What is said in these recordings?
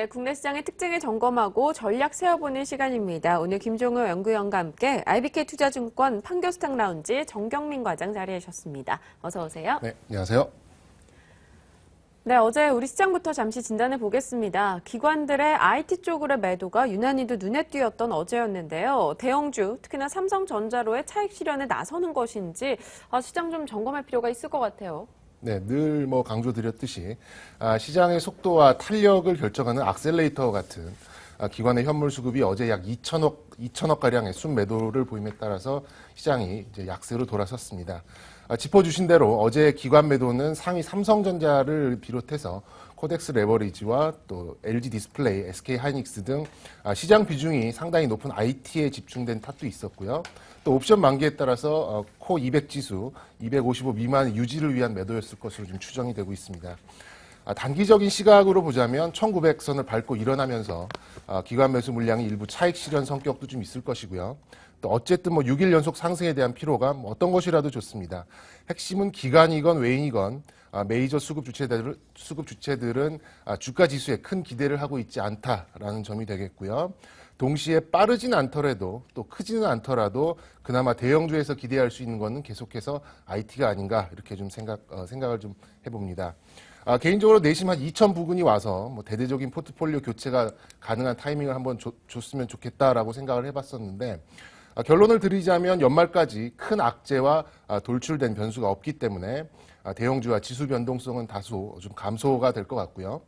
네, 국내 시장의 특징을 점검하고 전략 세워보는 시간입니다. 오늘 김종호 연구위원과 함께 IBK투자증권 판교스탁 라운지 정경민 과장 자리하셨습니다. 어서 오세요. 네, 안녕하세요. 네, 어제 우리 시장부터 잠시 진단해 보겠습니다. 기관들의 IT 쪽으로의 매도가 유난히도 눈에 띄었던 어제였는데요. 대형주, 특히나 삼성전자로의 차익 실현에 나서는 것인지 시장 좀 점검할 필요가 있을 것 같아요. 네, 늘 강조드렸듯이 시장의 속도와 탄력을 결정하는 악셀레이터 같은 기관의 현물 수급이 어제 약 2천억 가량의 순매도를 보임에 따라서 시장이 이제 약세로 돌아섰습니다. 짚어주신 대로 어제 기관 매도는 상위 삼성전자를 비롯해서 코덱스 레버리지와 또 LG 디스플레이, SK 하이닉스 등 시장 비중이 상당히 높은 IT에 집중된 탓도 있었고요. 또 옵션 만기에 따라서 코 200 지수 255 미만 유지를 위한 매도였을 것으로 좀 추정이 되고 있습니다. 단기적인 시각으로 보자면 1900선을 밟고 일어나면서 기관 매수 물량이 일부 차익 실현 성격도 좀 있을 것이고요. 또 어쨌든 6일 연속 상승에 대한 피로감 어떤 것이라도 좋습니다. 핵심은 기관이건 외인이건 메이저 수급 주체들은 주가 지수에 큰 기대를 하고 있지 않다라는 점이 되겠고요. 동시에 빠르진 않더라도 또 크지는 않더라도 그나마 대형주에서 기대할 수 있는 것은 계속해서 IT가 아닌가 이렇게 좀 생각을 좀 해봅니다. 개인적으로 내심 한 2천 부근이 와서 대대적인 포트폴리오 교체가 가능한 타이밍을 한번 줬으면 좋겠다라고 생각을 해봤었는데 결론을 드리자면 연말까지 큰 악재와 돌출된 변수가 없기 때문에 대형주와 지수 변동성은 다소 좀 감소가 될 것 같고요.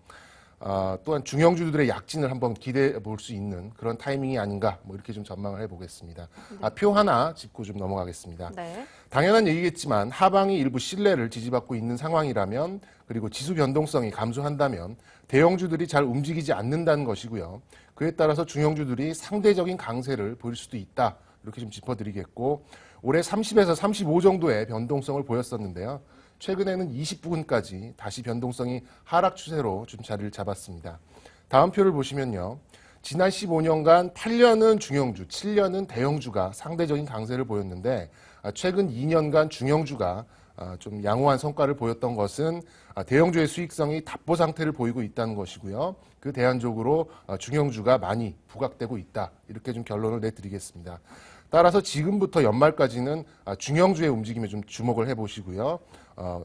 또한 중형주들의 약진을 한번 기대해 볼 수 있는 그런 타이밍이 아닌가 이렇게 좀 전망을 해보겠습니다. 네. 표 하나 짚고 좀 넘어가겠습니다. 네. 당연한 얘기겠지만 하방이 일부 신뢰를 지지받고 있는 상황이라면 그리고 지수 변동성이 감소한다면 대형주들이 잘 움직이지 않는다는 것이고요. 그에 따라서 중형주들이 상대적인 강세를 보일 수도 있다. 이렇게 좀 짚어드리겠고 올해 30에서 35 정도의 변동성을 보였었는데요. 최근에는 20 부근까지 다시 변동성이 하락 추세로 좀 자리를 잡았습니다. 다음 표를 보시면요. 지난 15년간 8년은 중형주, 7년은 대형주가 상대적인 강세를 보였는데 최근 2년간 중형주가 좀 양호한 성과를 보였던 것은 대형주의 수익성이 답보 상태를 보이고 있다는 것이고요. 그 대안적으로 중형주가 많이 부각되고 있다. 이렇게 좀 결론을 내드리겠습니다. 따라서 지금부터 연말까지는 중형주의 움직임에 좀 주목을 해보시고요.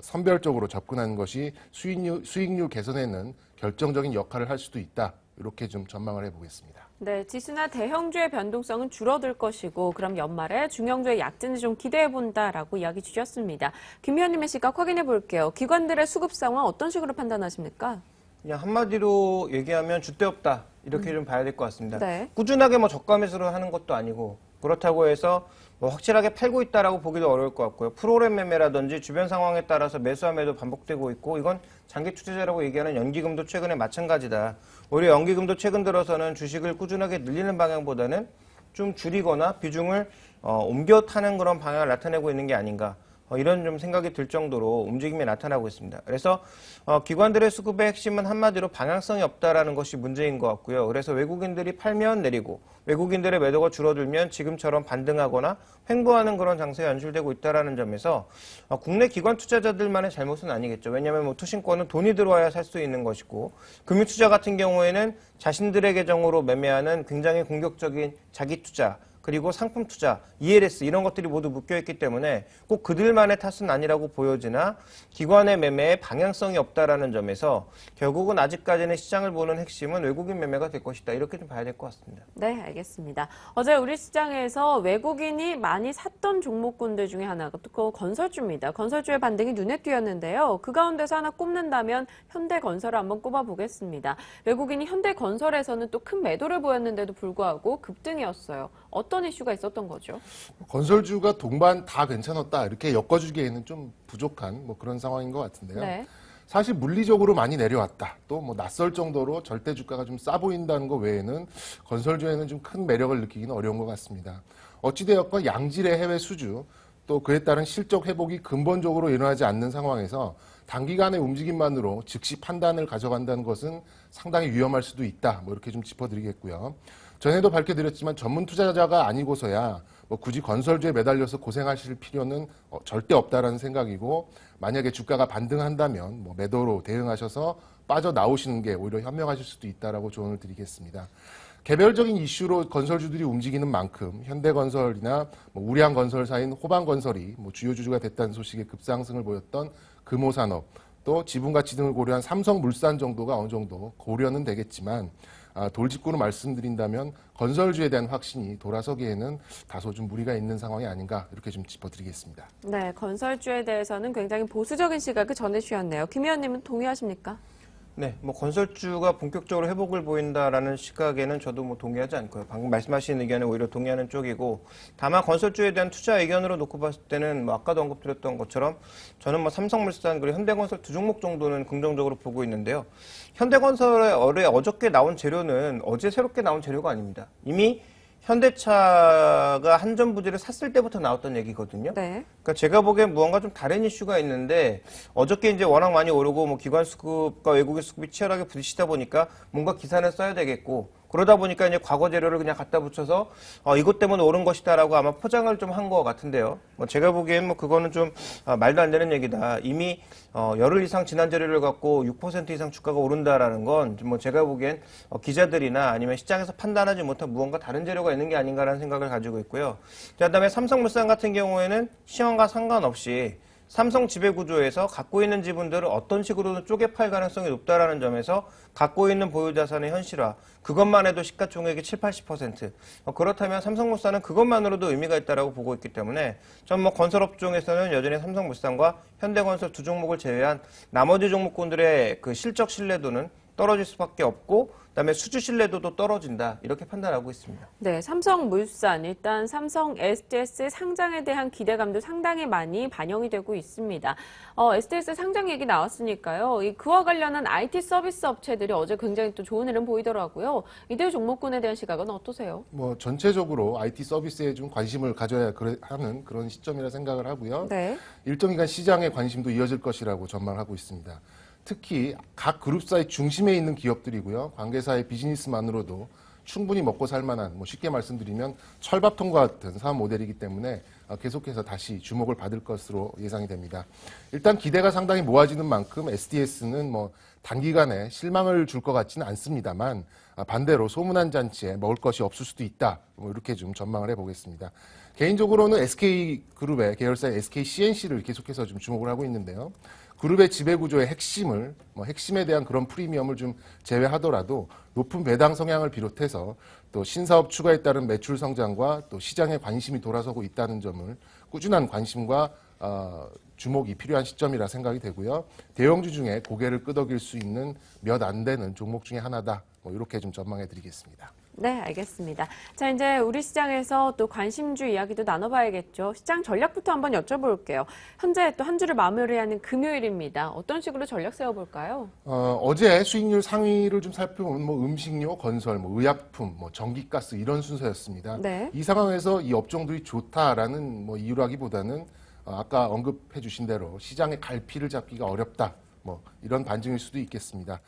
선별적으로 접근하는 것이 수익률 개선에는 결정적인 역할을 할 수도 있다. 이렇게 좀 전망을 해보겠습니다. 네, 지수나 대형주의 변동성은 줄어들 것이고 그럼 연말에 중형주의 약진을 좀 기대해본다라고 이야기 주셨습니다. 김 위원님의 시각 확인해 볼게요. 기관들의 수급 상황 어떤 식으로 판단하십니까? 그냥 한마디로 얘기하면 줏대 없다 이렇게 좀 봐야 될 것 같습니다. 네. 꾸준하게 저가 매수를 하는 것도 아니고 그렇다고 해서 확실하게 팔고 있다라고 보기도 어려울 것 같고요. 프로그램 매매라든지 주변 상황에 따라서 매수와 매도 반복되고 있고 이건 장기 투자자라고 얘기하는 연기금도 최근에 마찬가지다. 오히려 연기금도 최근 들어서는 주식을 꾸준하게 늘리는 방향보다는 좀 줄이거나 비중을 옮겨 타는 그런 방향을 나타내고 있는 게 아닌가. 이런 좀 생각이 들 정도로 움직임이 나타나고 있습니다. 그래서 기관들의 수급의 핵심은 한마디로 방향성이 없다라는 것이 문제인 것 같고요. 그래서 외국인들이 팔면 내리고 외국인들의 매도가 줄어들면 지금처럼 반등하거나 횡보하는 그런 장세가 연출되고 있다라는 점에서 국내 기관 투자자들만의 잘못은 아니겠죠. 왜냐하면 투신권은 돈이 들어와야 살 수 있는 것이고 금융투자 같은 경우에는 자신들의 계정으로 매매하는 굉장히 공격적인 자기 투자 그리고 상품 투자, ELS 이런 것들이 모두 묶여있기 때문에 꼭 그들만의 탓은 아니라고 보여지나 기관의 매매에 방향성이 없다라는 점에서 결국은 아직까지는 시장을 보는 핵심은 외국인 매매가 될 것이다. 이렇게 좀 봐야 될 것 같습니다. 네, 알겠습니다. 어제 우리 시장에서 외국인이 많이 샀던 종목군들 중에 하나가 또 건설주입니다. 건설주의 반등이 눈에 띄었는데요. 그 가운데서 하나 꼽는다면 현대건설을 한번 꼽아보겠습니다. 외국인이 현대건설에서는 또 큰 매도를 보였는데도 불구하고 급등이었어요. 어떤 이슈가 있었던 거죠? 건설주가 동반 다 괜찮았다 이렇게 엮어주기에는 좀 부족한 그런 상황인 것 같은데요. 네. 사실 물리적으로 많이 내려왔다. 또 낯설 정도로 절대 주가가 좀 싸 보인다는 것 외에는 건설주에는 좀 큰 매력을 느끼기는 어려운 것 같습니다. 어찌되었건 양질의 해외 수주 또 그에 따른 실적 회복이 근본적으로 일어나지 않는 상황에서 단기간의 움직임만으로 즉시 판단을 가져간다는 것은 상당히 위험할 수도 있다. 이렇게 좀 짚어드리겠고요. 전에도 밝혀드렸지만 전문 투자자가 아니고서야 굳이 건설주에 매달려서 고생하실 필요는 절대 없다라는 생각이고 만약에 주가가 반등한다면 매도로 대응하셔서 빠져나오시는 게 오히려 현명하실 수도 있다라고 조언을 드리겠습니다. 개별적인 이슈로 건설주들이 움직이는 만큼 현대건설이나 우량건설사인 호방건설이 주요 주주가 됐다는 소식에 급상승을 보였던 금호산업, 또 지분가치 등을 고려한 삼성물산 정도가 어느 정도 고려는 되겠지만 돌직구로 말씀드린다면 건설주에 대한 확신이 돌아서기에는 다소 좀 무리가 있는 상황이 아닌가 이렇게 좀 짚어드리겠습니다. 네, 건설주에 대해서는 굉장히 보수적인 시각을 전해주셨네요. 김 의원님은 동의하십니까? 네, 건설주가 본격적으로 회복을 보인다라는 시각에는 저도 동의하지 않고요. 방금 말씀하신 의견에 오히려 동의하는 쪽이고, 다만 건설주에 대한 투자 의견으로 놓고 봤을 때는 아까도 언급드렸던 것처럼 저는 삼성물산 그리고 현대건설 두 종목 정도는 긍정적으로 보고 있는데요. 현대건설의 어저께 나온 재료는 어제 새롭게 나온 재료가 아닙니다. 이미 현대차가 한전 부지를 샀을 때부터 나왔던 얘기거든요. 네. 그러니까 제가 보기엔 무언가 좀 다른 이슈가 있는데 어저께 이제 워낙 많이 오르고 기관 수급과 외국인 수급이 치열하게 부딪히다 보니까 뭔가 기사는 써야 되겠고 그러다 보니까 이제 과거 재료를 그냥 갖다 붙여서 이것 때문에 오른 것이다라고 아마 포장을 좀 한 것 같은데요. 제가 보기엔 그거는 좀 말도 안 되는 얘기다. 이미 열흘 이상 지난 재료를 갖고 6% 이상 주가가 오른다라는 건 제가 보기엔 기자들이나 아니면 시장에서 판단하지 못한 무언가 다른 재료가 있는 게 아닌가라는 생각을 가지고 있고요. 그다음에 삼성물산 같은 경우에는 시황과 상관없이 삼성 지배구조에서 갖고 있는 지분들을 어떤 식으로든 쪼개 팔 가능성이 높다라는 점에서 갖고 있는 보유자산의 현실화, 그것만 해도 시가총액의 7, 80%. 그렇다면 삼성물산은 그것만으로도 의미가 있다고 보고 있기 때문에 전 건설업종에서는 여전히 삼성물산과 현대건설 두 종목을 제외한 나머지 종목군들의 그 실적 신뢰도는 떨어질 수밖에 없고 그다음에 수주 신뢰도도 떨어진다 이렇게 판단하고 있습니다. 네, 삼성물산 일단 삼성 SDS 상장에 대한 기대감도 상당히 많이 반영이 되고 있습니다. SDS 상장 얘기 나왔으니까요. 그와 관련한 IT 서비스 업체들이 어제 굉장히 또 좋은 흐름 보이더라고요. 이들 종목군에 대한 시각은 어떠세요? 전체적으로 IT 서비스에 좀 관심을 가져야 하는 그런 시점이라 생각을 하고요. 네. 일정 기간 시장의 관심도 이어질 것이라고 전망하고 있습니다. 특히 각 그룹사의 중심에 있는 기업들이고요. 관계사의 비즈니스만으로도 충분히 먹고 살 만한, 쉽게 말씀드리면 철밥통과 같은 사업 모델이기 때문에 계속해서 다시 주목을 받을 것으로 예상이 됩니다. 일단 기대가 상당히 모아지는 만큼 SDS는 단기간에 실망을 줄 것 같지는 않습니다만 반대로 소문난 잔치에 먹을 것이 없을 수도 있다. 이렇게 좀 전망을 해보겠습니다. 개인적으로는 SK그룹의 계열사의 SKCNC를 계속해서 좀 주목을 하고 있는데요. 그룹의 지배구조의 핵심을, 핵심에 대한 그런 프리미엄을 좀 제외하더라도 높은 배당 성향을 비롯해서 또 신사업 추가에 따른 매출 성장과 또 시장에 관심이 돌아서고 있다는 점을 꾸준한 관심과 주목이 필요한 시점이라 생각이 되고요. 대형주 중에 고개를 끄덕일 수 있는 몇 안 되는 종목 중에 하나다. 이렇게 좀 전망해 드리겠습니다. 네, 알겠습니다. 자, 이제 우리 시장에서 또 관심주 이야기도 나눠봐야겠죠. 시장 전략부터 한번 여쭤볼게요. 현재 또 한 주를 마무리하는 금요일입니다. 어떤 식으로 전략 세워볼까요? 어제 수익률 상위를 좀 살펴보면 음식료, 건설, 의약품, 전기가스 이런 순서였습니다. 네. 이 상황에서 이 업종들이 좋다라는 이유라기보다는 아까 언급해 주신 대로 시장의 갈피를 잡기가 어렵다. 이런 반증일 수도 있겠습니다.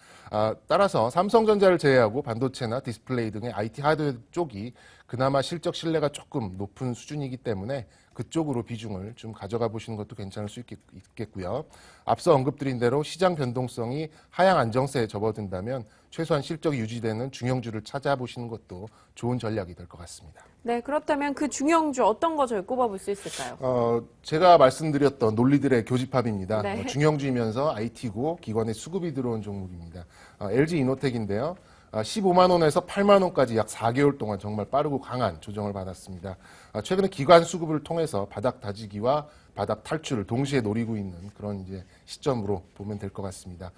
따라서 삼성전자를 제외하고 반도체나 디스플레이 등의 IT 하드웨어 쪽이 그나마 실적 신뢰가 조금 높은 수준이기 때문에 그쪽으로 비중을 좀 가져가 보시는 것도 괜찮을 수 있겠고요. 앞서 언급드린 대로 시장 변동성이 하향 안정세에 접어든다면 최소한 실적이 유지되는 중형주를 찾아보시는 것도 좋은 전략이 될 것 같습니다. 네, 그렇다면 그 중형주 어떤 거 저희 꼽아볼 수 있을까요? 제가 말씀드렸던 논리들의 교집합입니다. 네. 중형주이면서 IT고 기관에 수급이 들어온 종목입니다. LG 이노텍인데요. 15만 원에서 8만 원까지 약 4개월 동안 정말 빠르고 강한 조정을 받았습니다. 최근에 기관 수급을 통해서 바닥 다지기와 바닥 탈출을 동시에 노리고 있는 그런 이제 시점으로 보면 될 것 같습니다.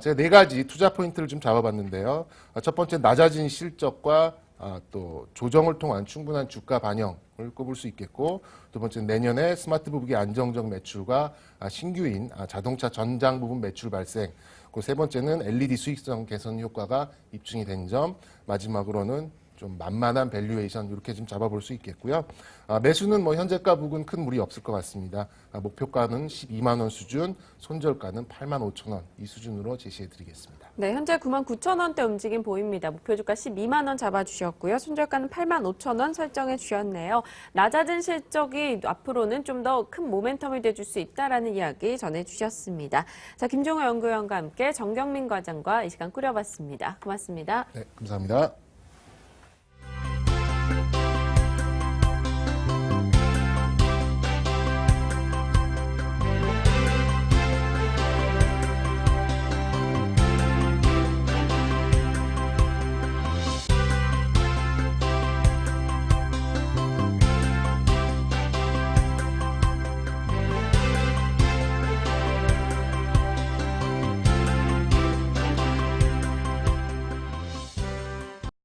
제가 네 가지 투자 포인트를 좀 잡아봤는데요. 첫 번째 낮아진 실적과 또 조정을 통한 충분한 주가 반영을 꼽을 수 있겠고, 두 번째는 내년에 스마트 부분의 안정적 매출과 신규인 자동차 전장 부분 매출 발생, 그 세 번째는 LED 수익성 개선 효과가 입증이 된 점, 마지막으로는 좀 만만한 밸류에이션 이렇게 좀 잡아볼 수 있겠고요. 매수는 뭐 현재가 부근 큰 무리 없을 것 같습니다. 목표가는 12만 원 수준, 손절가는 8만 5천 원 이 수준으로 제시해드리겠습니다. 네, 현재 9만 9천 원대 움직임 보입니다. 목표 주가 12만 원 잡아주셨고요. 손절가는 8만 5천 원 설정해 주셨네요. 낮아진 실적이 앞으로는 좀 더 큰 모멘텀이 돼줄 수 있다라는 이야기 전해주셨습니다. 자, 김종호 연구위원과 함께 정경민 과장과 이 시간 꾸려봤습니다. 고맙습니다. 네, 감사합니다.